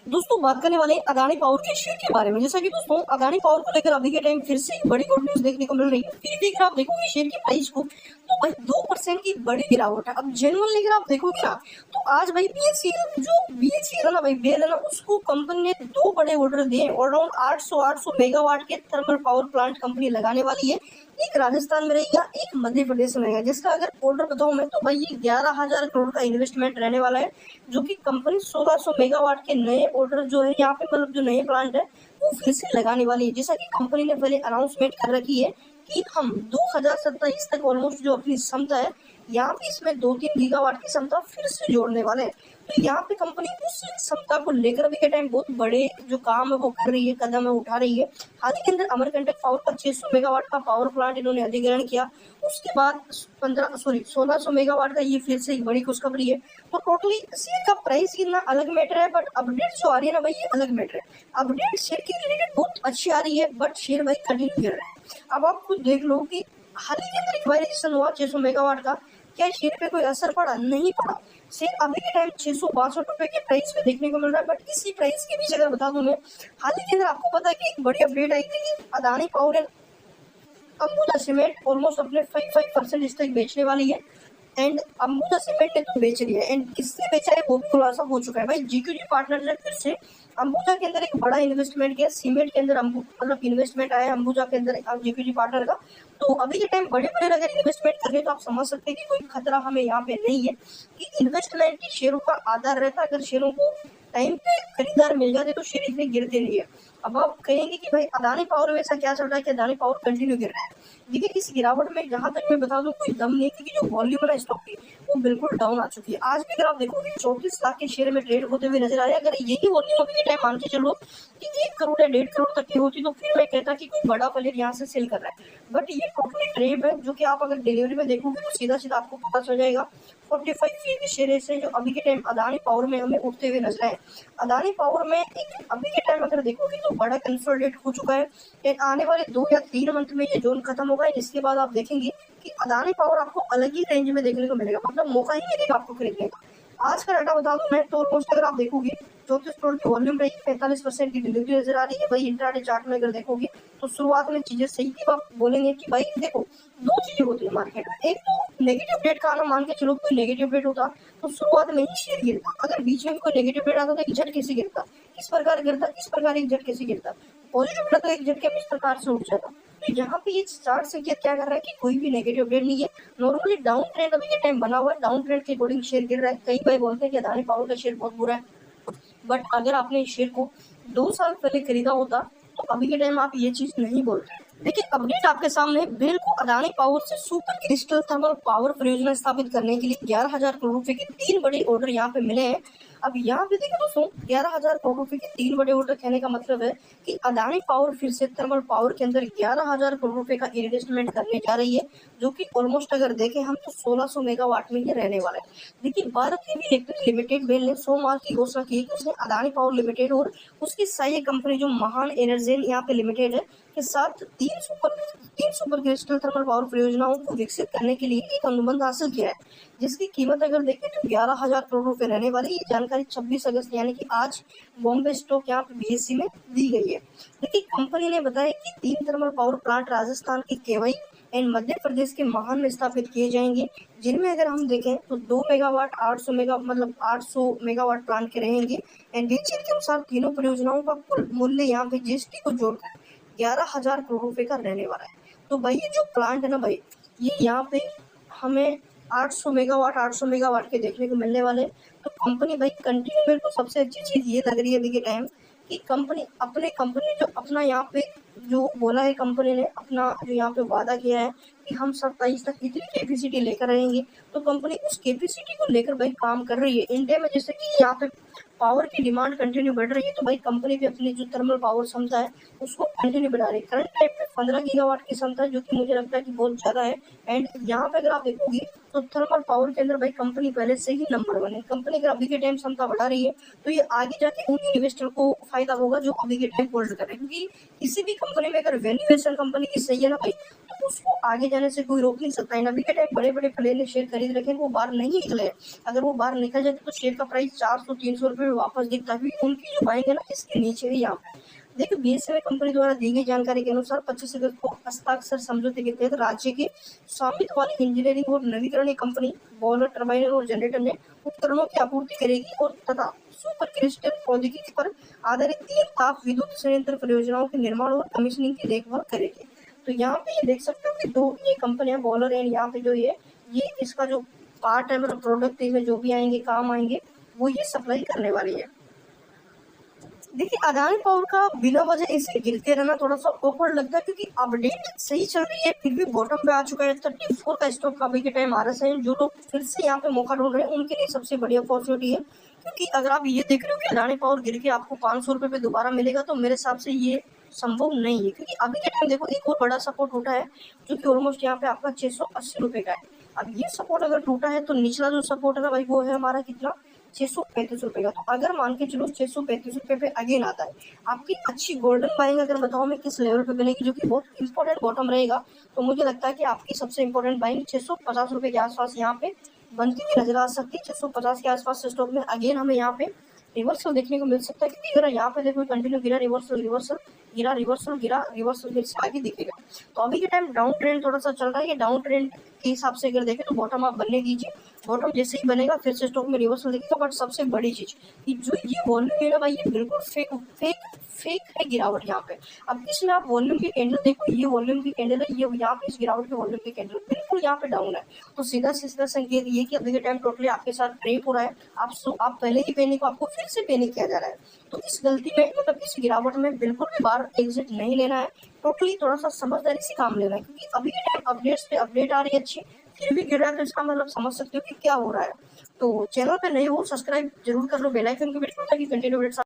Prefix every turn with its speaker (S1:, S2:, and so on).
S1: दोस्तों बात करने वाले हैं अदानी पावर के शेयर के बारे में। जैसा कि दोस्तों अदानी पावर को लेकर अभी के टाइम फिर से एक बड़ी गुड न्यूज देखने को मिल रही है। फिर भी अगर आप देखोगे शेयर की प्राइस को तो भाई 2% की बड़ी गिरावट है। अब जेन्युइनली अगर आप देखोगे ना तो आज भाई बीएचईएल जो बीएचईएल है ना भाई बेल है ना उसको कंपनी ने दो बड़े ऑर्डर दिए और अराउंड 800 मेगावाट के थर्मल पावर प्लांट कंपनी लगाने वाली है। एक राजस्थान में रहेगा, एक मध्य प्रदेश में रहेगा। जिसका अगर ऑर्डर बताऊं मैं तो भाई ये 11,000 करोड़ का इन्वेस्टमेंट रहने वाला है, जो कि कंपनी 1600 मेगावाट के नए ऑर्डर जो है यहाँ पे मतलब जो नए प्लांट है वो फिर से लगाने वाली है। जैसा कि कंपनी ने पहले अनाउंसमेंट कर रखी है कि हम 2027 तक ऑलमोस्ट जो अपनी क्षमता है यहाँ पे इसमें 2-3 गीगावाट की क्षमता फिर से जोड़ने वाले हैं। तो यहाँ पे कंपनी उस क्षमता को लेकर अभी के टाइम बहुत बड़े जो काम है वो कर रही है, कदम है उठा रही है। हाल ही के अंदर अमरकंटक पावर का 600 मेगावाट का पावर प्लांट इन्होंने अधिग्रहण किया। उसके बाद 1600 मेगावाट का ये फिर से एक बड़ी खुशखबरी है। तो टोटली शेयर का प्राइस कितना अलग मैटर है, बट अपडेट जो आ रही है ना भाई ये अलग मैटर है। अपडेट शेयर के रिलेटेड बहुत अच्छी आ रही है, बट शेयर भाई कंटिन्यू गिर रहा है। अब आप खुद देख लो कि हाल ही के अंदर एक वायरेशन हुआ 600 मेगावाट का, क्या शेयर पे कोई असर पड़ा? नहीं पड़ा। शेयर अभी के टाइम 662 रुपए के प्राइस पे देखने को मिल रहा है। बट इसी प्राइस के बीच अगर बता दूं मैं, हाल ही के अंदर आपको पता है कि एक बड़ी अपडेट आई थी कि Adani power and Ambuja cement almost अपने 5% स्टॉक बेचने वाली है। एंड अंबुजा सीमेंट ने तो बेच लिया एंड किससे बेचा है वो भी खुलासा हो चुका है। भाई जीक्यूजी पार्टनर ने फिर से अंबुजा के अंदर एक बड़ा इन्वेस्टमेंट किया। सीमेंट के अंदर मतलब इन्वेस्टमेंट आया अंबुजा के अंदर जीक्यूजी पार्टनर का। तो अभी के टाइम बड़े बड़े अगर इन्वेस्टमेंट करें तो आप समझ सकते हैं कि कोई खतरा हमें यहाँ पे नहीं है कि इन्वेस्टमेंट की शेयरों का आधार रहता है। अगर शेयरों को टाइम पे खरीदार मिल जाते तो शेयर इतने गिरते नहीं है। अब आप कहेंगे कि भाई अदानी पावर में ऐसा क्या चल रहा है कि अदानी पावर कंटिन्यू गिर रहा है? देखिए इस गिरावट में जहां तक मैं बता दूं कोई दम नहीं है, क्योंकि जो वॉल्यूम है स्टॉक की वो बिल्कुल डाउन आ चुकी है। आज भी अगर आप देखोगे 34 लाख के शेयर में ट्रेड होते हुए नजर आ रहे हैं। अगर यही वॉल्यूम अभी के टाइम मान के चलो कि 1 करोड़ या 1.5 करोड़ तक की होती तो फिर मैं कहता कि कोई बड़ा प्लेयर यहाँ से सेल कर रहा है। बट ये टोटली ट्रेड है जो कि आप अगर डिलीवरी में देखोगे तो सीधा सीधा आपको पता चल जाएगा। 45 शेयर ऐसे जो अभी के टाइम अदानी पावर में हमें उठते हुए नजर आए। अदानी पावर में एक अभी के टाइम अगर देखोगे तो बड़ा कंसोलिडेट हो चुका है। एंड आने वाले 2 या 3 मंथ में ये जोन खत्म होगा। इसके बाद आप देखेंगे कि अदानी पावर आपको अलग ही रेंज में देखने को मिलेगा, मतलब मौका ही मिलेगा आपको खरीदने का। आज का डाटा बता दूं मैं तो ऑलमोस्ट अगर आप देखोगे 34 करोड़ की वॉल्यूम रही, 45% की डिलीवरी नजर आ रही है। भाई इंट्राडे चार्ट में अगर देखोगे तो शुरुआत में चीजें सही थी। आप बोलेंगे कि भाई देखो 2 चीजें होती है मार्केट में, एक तो नेगेटिव डेट का आना, मान के चलो कोई नेगेटिव डेट होता तो शुरुआत में ही शेयर गिरता। अगर बीच में कोई नेगेटिव डेट आता तो एक झटके से गिरता। इस प्रकार गिरता, इस प्रकार एक झटके से गिरता। पॉजिटिव डेट तो एक झटके में इस प्रकार से उठ जाता। तो यहाँ पे ये चार्ट संकेत क्या कर रहा है कि कोई भी नेगेटिव अपडेट नहीं है। नॉर्मली डाउन ट्रेंड अभी के टाइम बना हुआ है, डाउन ट्रेंड के अकॉर्डिंग शेयर गिर रहा है। कई भाई बोलते हैं कि अदानी पावर का शेयर बहुत बुरा है, बट अगर आपने इस शेयर को 2 साल पहले खरीदा होता तो अभी के टाइम आप ये चीज नहीं बोलते। देखिए अपडेट आपके सामने, बेल को अदानी पावर से सुपर क्रिस्टल थर्मल पावर परियोजना स्थापित करने के लिए 11,000 करोड़ रुपए के 3 बड़े ऑर्डर यहाँ पे मिले हैं। अब यहाँ पे देखिए दोस्तों 11,000 करोड़ रुपए के 3 बड़े ऑर्डर कहने का मतलब है कि अदानी पावर फिर से थर्मल पावर के अंदर 11,000 करोड़ रुपए का इन्वेस्टमेंट करने जा रही है, जो कि ऑलमोस्ट अगर देखें हम तो 1600 मेगावाट में ये रहने वाला है। देखिए Bharat heavy electric limited BHEL ने सोमवार की घोषणा की कि उसने अदानी पावर लिमिटेड और उसकी सहायक कंपनी जो महान एनर्जी यहाँ पे लिमिटेड है के साथ 3 सुपर क्रिस्टल थर्मल पावर परियोजनाओं को विकसित करने के लिए एक अनुबंध हासिल किया है, जिसकी कीमत अगर देखें तो 11,000 करोड़ रुपए रहने वाली। ये जानकारी 26 अगस्त यानी कि आज बॉम्बे स्टॉक यहाँ पे बीएससी में दी गई है। देखिए कंपनी ने बताया कि 3 थर्मल पावर प्लांट राजस्थान के केवई एंड मध्य प्रदेश के महान में स्थापित किए जाएंगे, जिनमें अगर हम देखें तो 2 मेगावाट 800 मेगावाट प्लांट के रहेंगे। एंड डीजीएल के अनुसार तीनों परियोजनाओं का कुल मूल्य यहाँ पे जीएसटी को जोड़कर 11,000 करोड़ रुपए का रहने वाला है। तो भाई ये जो प्लांट है ना भाई, ये यहाँ पे हमें 800 मेगावाट के देखने को मिलने वाले। तो कंपनी भाई कंटिन्यू, मेरे को सबसे अच्छी चीज ये लग रही है अभी के टाइम कि कंपनी जो अपना यहाँ पे जो बोला है, कंपनी ने अपना जो यहाँ पे वादा किया है कि हम 27 तक इतनी कैपेसिटी लेकर आएंगे। तो कंपनी उस कैपेसिटी को लेकर भाई काम कर रही है। इंडिया में जैसे कि यहाँ पे पावर की डिमांड कंटिन्यू बढ़ रही है, तो भाई कंपनी भी अपनी जो थर्मल पावर क्षमता है उसको कंटिन्यू बढ़ा रही है। करंट टाइम पे 15 गीगावाट की क्षमता है, जो कि मुझे लगता है कि बहुत ज्यादा है। एंड यहाँ पे अगर आप देखोगे तो थर्मल पावर के अंदर भाई कंपनी पहले से ही नंबर 1 है। कंपनी अगर अभी के टाइम क्षमता बढ़ा रही है तो ये आगे जाके उन इन्वेस्टर को फायदा होगा जो अभी के टाइम होल्ड कर रहे हैं, क्योंकि किसी भी कंपनी में अगर वैल्यूएशन कंपनी की सही है ना भाई, तो तो उसको आगे जाने से कोई रोक नहीं सकता है। अभी के टाइम बड़े बड़े प्लेयर ने शेयर खरीद रखे हैं, वो बाहर नहीं निकले। अगर वो बाहर निकल जाते तो शेयर का प्राइस 400-300 रुपये में वापस दिखता है। उनकी जो बाइंग है ना, इसके नीचे ही यहाँ पे देखिए बीएसएनएल कंपनी द्वारा दी गई जानकारी के अनुसार 25 अगस्त को हस्ताक्षर समझौते के तहत राज्य के स्वामित्व वाली इंजीनियरिंग और नवीकरणीय कंपनी बॉयलर, टर्बाइन और जनरेटर में उपकरणों की आपूर्ति करेगी और तथा सुपर क्रिस्टल प्रौद्योगिकी पर आधारित 3 ताप विद्युत संयंत्र परियोजनाओं के निर्माण और कमीशनिंग की देखभाल करेगी। तो यहाँ पे ये देख सकते हो कि दो ये कंपनियां बॉयलर एंड यहाँ पे जो ये इसका जो पार्ट है, मतलब प्रोडक्ट इसमें जो भी आएंगे काम आएंगे वो ये सप्लाई करने वाली है। देखिए अदानी पावर का बिना वजह इसे गिरते रहना थोड़ा सा ऑकवर्ड लगता है, क्योंकि अपडेट सही चल रही है फिर भी बॉटम पे आ चुका है। 34 का स्टॉक अभी के टाइम आ रहा है। जो लोग फिर से यहाँ पे मौका ढूंढ रहे हैं उनके लिए सबसे बड़ी अपॉर्चुनिटी है, क्योंकि अगर आप ये देख रहे हो कि अदानी पावर गिर के आपको 500 रुपये पे दोबारा मिलेगा, तो मेरे हिसाब से ये संभव नहीं है। क्योंकि अभी के टाइम देखो एक और बड़ा सपोर्ट उठा है जो कि ऑलमोस्ट यहाँ पे आपका 680 रुपये का है। अब ये सपोर्ट अगर टूटा है तो निचला जो सपोर्ट है ना भाई वो है हमारा कितना, 635 रुपये का। तो अगर मान के चलो 635 रुपये पे अगेन आता है, आपकी अच्छी गोल्डन बाइंग अगर बताओ मैं किस लेवल पे बनेगी, जो कि बहुत इंपॉर्टेंट बॉटम रहेगा, तो मुझे लगता है कि आपकी सबसे इंपॉर्टेंट बाइंग 650 रुपये के आसपास यहाँ पे बनती हुई नजर आ सकती है। 650 के आसपास स्टॉक में अगेन हमें यहाँ पे रिवर्सल देखने को मिल सकता है, क्योंकि अगर यहाँ पे देखो कंटिन्यू गिरा, रिवर्सल रिवर्सल गिरा, रिवर्सल गिरा, रिवर्सल फिर से आगे दिखेगा। तो अभी के टाइम डाउन ट्रेंड थोड़ा सा चल रहा है। ये डाउन ट्रेंड के हिसाब से अगर देखें तो बॉटम आप बनने दीजिए, बॉटम जैसे ही बनेगा फिर से स्टॉक में रिवर्सल दिखेगा। बट सबसे बड़ी चीज कि जो ये वॉल्यूम है ना भाई, ये बिल्कुल फेक है गिरावट यहाँ पे। अब इसमें आप वॉल्यूम की कैंडल देखो, ये वॉल्यूम की कैंडल है, ये यहाँ पे इस गिरावट के वॉल्यूम की कैंडल बिल्कुल यहाँ पे डाउन है। तो सीधा सीधा संकेत ये कि अभी के टाइम टोटली आपके साथ ट्रेप हो रहा है। आप पहले ही पैनिक को आपको फिर से पैनिक किया जा रहा है। तो इस गलती में मतलब इस गिरावट में बिल्कुल भी बाहर एग्जिट नहीं लेना है, टोटली थोड़ा सा समझदारी से काम लेना है। क्योंकि अभी के टाइम अपडेट्स पे अपडेट आ रही है अच्छी, फिर भी गिर रहा है, तो इसका मतलब समझ सकते हो कि क्या हो रहा है। तो चैनल पे नए हो सब्सक्राइब जरूर कर लो, बेल आइकन को भी ताकि कंटिन्यू